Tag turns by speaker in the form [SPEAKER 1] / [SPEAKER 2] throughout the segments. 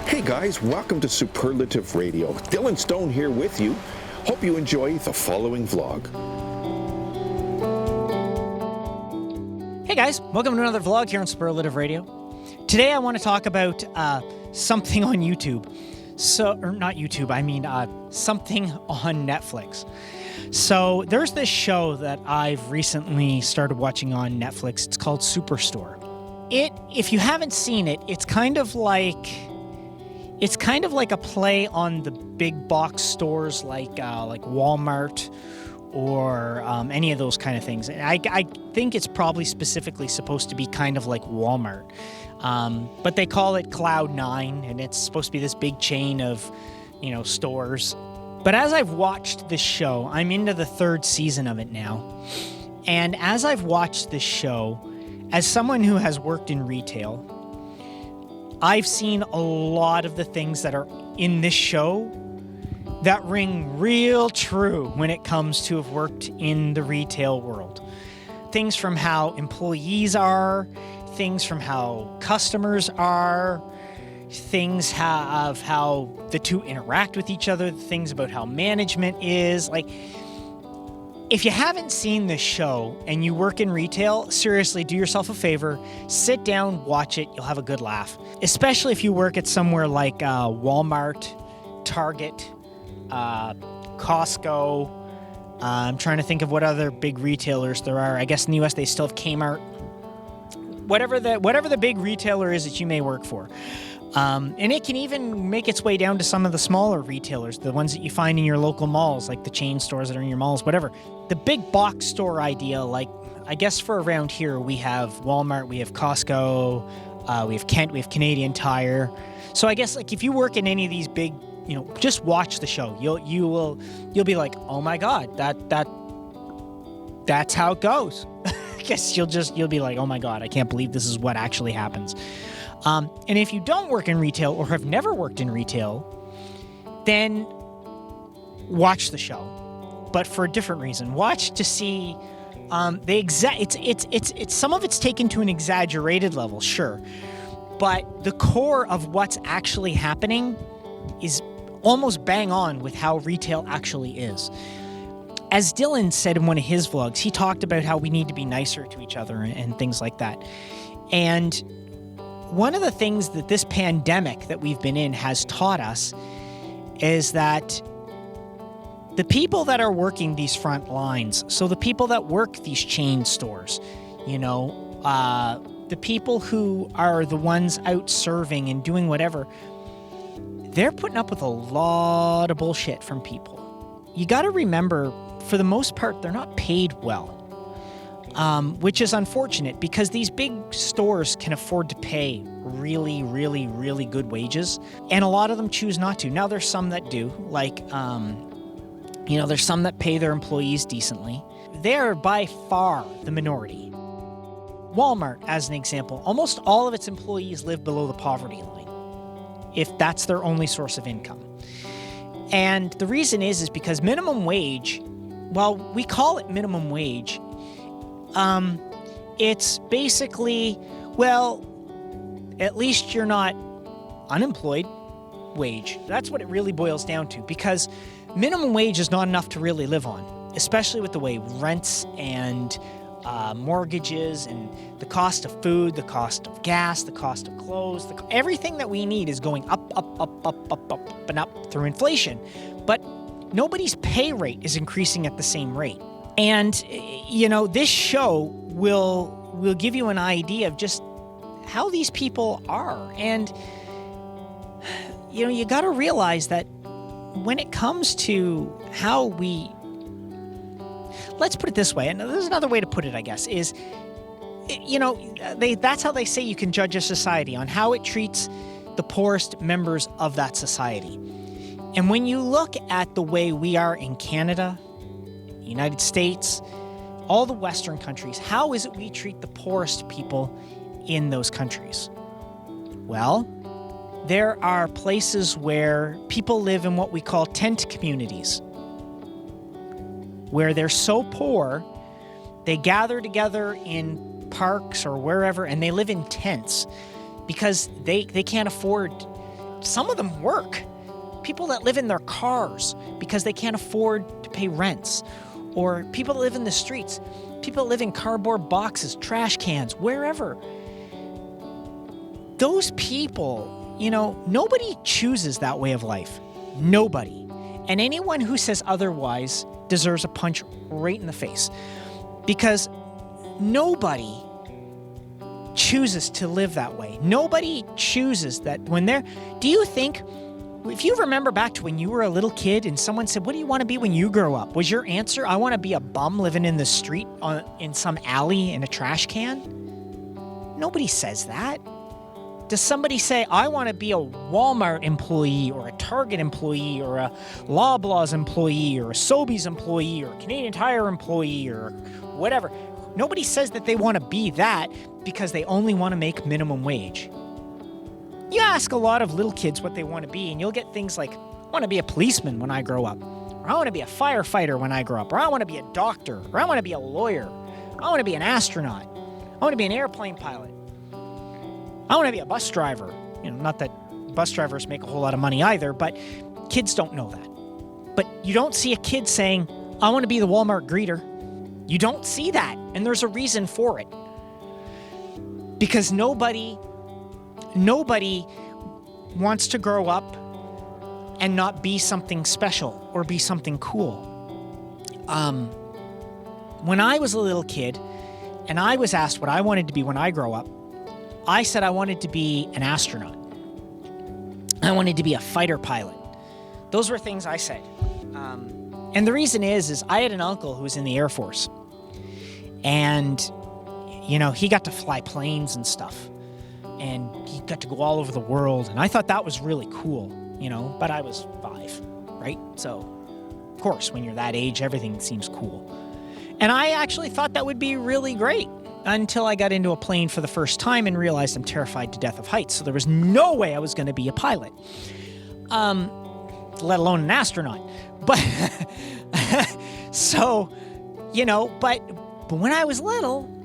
[SPEAKER 1] Hey guys, welcome to Superlative Radio. Dylan Stone here with you. Hope you enjoy the following vlog.
[SPEAKER 2] Hey guys, welcome to another vlog here on Superlative Radio. Today I want to talk about something on YouTube. Something on Netflix. So there's this show that I've recently started watching on Netflix. It's called Superstore. If you haven't seen it, it's kind of like a play on the big box stores like Walmart or any of those kind of things. I think it's probably specifically supposed to be kind of like Walmart. But they call it Cloud9, and it's supposed to be this big chain of, stores. But as I've watched this show, I'm into the third season of it now. And as I've watched this show, as someone who has worked in retail, I've seen a lot of the things that are in this show that ring real true when it comes to have worked in the retail world. Things from how employees are, things from how customers are, things of how the two interact with each other, things about how management is. If you haven't seen this show and you work in retail, seriously, do yourself a favor, sit down, watch it, you'll have a good laugh. Especially if you work at somewhere like Walmart, Target, Costco. I'm trying to think of what other big retailers there are. I guess in the US they still have Kmart. Whatever the big retailer is that you may work for. And it can even make its way down to some of the smaller retailers, the ones that you find in your local malls, like the chain stores that are in your malls, whatever. The big box store idea, I guess for around here, we have Walmart, we have Costco, we have Kent, we have Canadian Tire. So I guess if you work in any of these big, just watch the show. You'll be like, oh my God, that's how it goes. I guess you'll be like, oh my God, I can't believe this is what actually happens. And if you don't work in retail or have never worked in retail, then watch the show, but for a different reason. Watch to see it's some of it's taken to an exaggerated level, sure, but the core of what's actually happening is almost bang on with how retail actually is. As Dylan said in one of his vlogs, he talked about how we need to be nicer to each other and things like that. And one of the things that this pandemic that we've been in has taught us is that the people that are working these front lines, so the people that work these chain stores, the people who are the ones out serving and doing whatever, they're putting up with a lot of bullshit from people. You got to remember, for the most part, they're not paid well, which is unfortunate because these big stores can afford to pay really, really, really good wages, and a lot of them choose not to. Now, there's some that do, there's some that pay their employees decently. They're by far the minority. Walmart, as an example, almost all of its employees live below the poverty line, if that's their only source of income. And the reason is because minimum wage, well, we call it minimum wage. It's basically, at least you're not unemployed wage. That's what it really boils down to, because minimum wage is not enough to really live on, especially with the way rents and mortgages and the cost of food, the cost of gas, the cost of clothes, everything that we need is going up, and up through inflation. But nobody's pay rate is increasing at the same rate. And, this show will give you an idea of just how these people are. And, you got to realize that when it comes to how let's put it this way, and there's another way to put it, I guess, is, that's how they say you can judge a society, on how it treats the poorest members of that society. And when you look at the way we are in Canada, the United States, all the Western countries, how is it we treat the poorest people in those countries? Well, there are places where people live in what we call tent communities, where they're so poor, they gather together in parks or wherever, and they live in tents because they can't afford some of them work. People that live in their cars because they can't afford to pay rents, or people that live in the streets, people that live in cardboard boxes, trash cans, wherever. Those people, nobody chooses that way of life. Nobody. And anyone who says otherwise deserves a punch right in the face, because nobody chooses to live that way. Nobody chooses that when they're... Do you think, if you remember back to when you were a little kid and someone said, what do you want to be when you grow up? Was your answer, I want to be a bum living in the street in some alley in a trash can? Nobody says that. Does somebody say, I want to be a Walmart employee or a Target employee or a Loblaws employee or a Sobeys employee or a Canadian Tire employee or whatever? Nobody says that they want to be that because they only want to make minimum wage. You ask a lot of little kids what they want to be, and you'll get things like, I want to be a policeman when I grow up, or I want to be a firefighter when I grow up, or I want to be a doctor, or I want to be a lawyer, I want to be an astronaut, I want to be an airplane pilot, I want to be a bus driver. Not that bus drivers make a whole lot of money either, but kids don't know that. But you don't see a kid saying, I want to be the Walmart greeter. You don't see that, and there's a reason for it. Because nobody wants to grow up and not be something special or be something cool. When I was a little kid and I was asked what I wanted to be when I grow up, I said I wanted to be an astronaut. I wanted to be a fighter pilot. Those were things I said. And the reason is I had an uncle who was in the Air Force. And, he got to fly planes and stuff. And he got to go all over the world. And I thought that was really cool, but I was 5, right? So, of course, when you're that age, everything seems cool. And I actually thought that would be really great until I got into a plane for the first time and realized I'm terrified to death of heights. So there was no way I was going to be a pilot, let alone an astronaut. But so, but when I was little,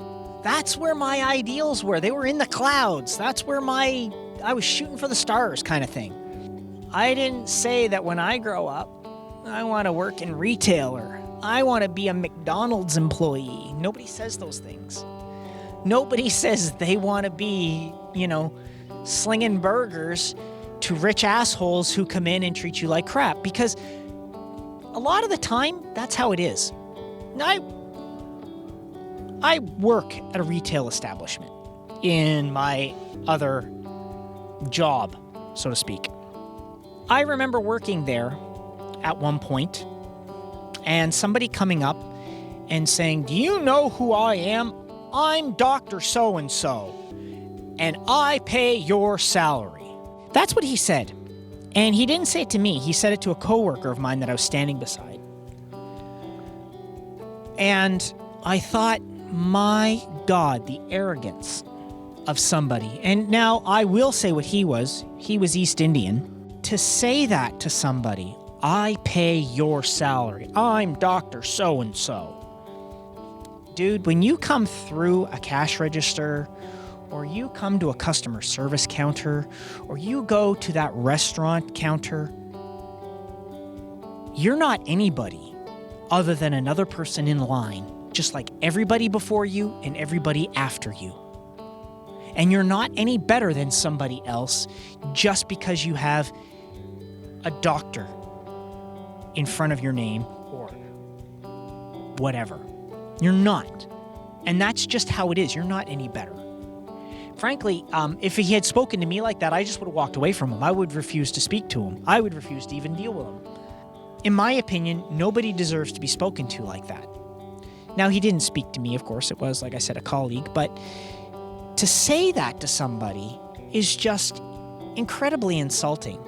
[SPEAKER 2] that's where my ideals were. They were in the clouds. That's where I was shooting for the stars kind of thing. I didn't say that when I grow up, I want to work in retail or I want to be a McDonald's employee. Nobody says those things. Nobody says they want to be, slinging burgers to rich assholes who come in and treat you like crap. Because a lot of the time, that's how it is. I work at a retail establishment in my other job, so to speak. I remember working there at one point and somebody coming up and saying, do you know who I am? I'm Dr. So-and-so, and I pay your salary. That's what he said. And he didn't say it to me. He said it to a coworker of mine that I was standing beside. And I thought, my God, the arrogance of somebody. And now I will say what he was. He was East Indian. To say that to somebody, I pay your salary. I'm Dr. So-and-so. Dude, when you come through a cash register, or you come to a customer service counter, or you go to that restaurant counter, you're not anybody other than another person in line, just like everybody before you and everybody after you. And you're not any better than somebody else just because you have a doctor in front of your name or whatever. You're not. And that's just how it is. You're not any better. Frankly, if he had spoken to me like that, I just would have walked away from him. I would refuse to speak to him. I would refuse to even deal with him. In my opinion, nobody deserves to be spoken to like that. Now, he didn't speak to me, of course. It was, like I said, a colleague. But to say that to somebody is just incredibly insulting.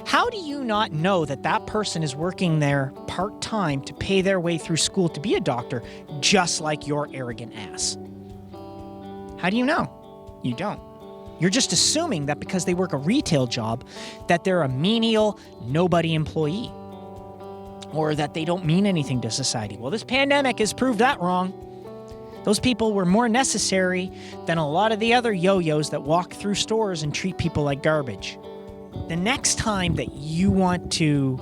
[SPEAKER 2] How do you not know that that person is working there part-time to pay their way through school to be a doctor, just like your arrogant ass? How do you know? You don't. You're just assuming that because they work a retail job, that they're a menial, nobody employee, or that they don't mean anything to society. Well, this pandemic has proved that wrong. Those people were more necessary than a lot of the other yo-yos that walk through stores and treat people like garbage. the next time that you want to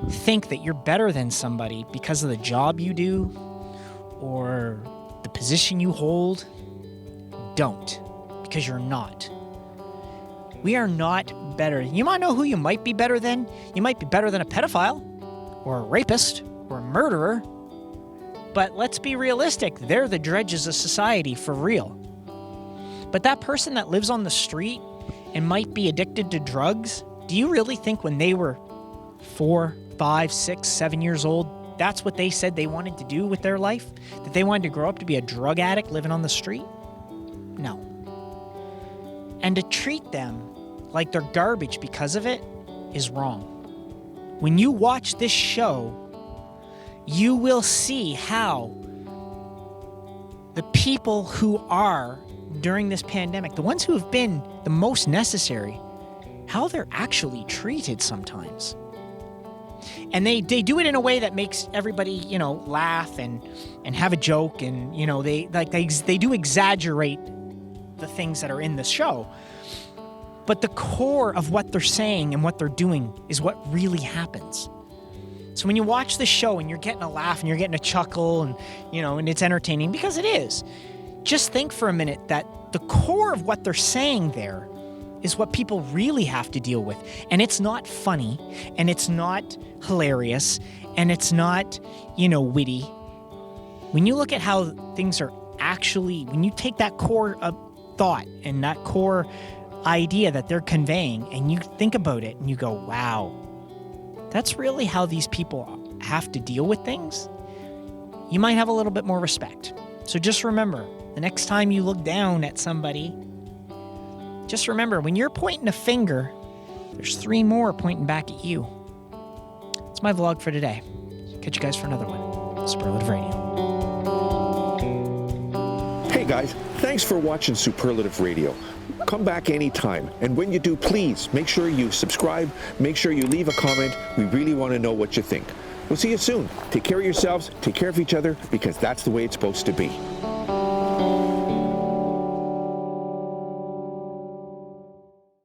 [SPEAKER 2] think that you're better than somebody because of the job you do or the position you hold, don't, because you're not. We are not better. You might know who you might be better than. You might be better than a pedophile or a rapist or a murderer. But let's be realistic. They're the dredges of society for real. But that person that lives on the street and might be addicted to drugs, do you really think when they were 4, 5, 6, 7 years old, that's what they said they wanted to do with their life? That they wanted to grow up to be a drug addict living on the street? No. And to treat them like they're garbage because of it is wrong. When you watch this show, you will see how the people who are during this pandemic, the ones who have been the most necessary, how they're actually treated sometimes. And they do it in a way that makes everybody, laugh and have a joke, and they do exaggerate the things that are in the show. But the core of what they're saying and what they're doing is what really happens. So when you watch the show and you're getting a laugh and you're getting a chuckle and, and it's entertaining, because it is, just think for a minute that the core of what they're saying there is what people really have to deal with. And it's not funny, and it's not hilarious, and it's not, witty. When you look at how things are actually, when you take that core of thought and that core idea that they're conveying and you think about it and you go, wow, that's really how these people have to deal with things, you might have a little bit more respect. So just remember, the next time you look down at somebody, just remember, when you're pointing a finger, there's 3 more pointing back at you. That's my vlog for today. Catch you guys for another one. Superlative Radio.
[SPEAKER 1] Hey guys, thanks for watching Superlative Radio. Come back anytime, and when you do, please make sure you subscribe, make sure you leave a comment. We really want to know what you think. We'll see you soon. Take care of yourselves, take care of each other, because that's the way it's supposed to be.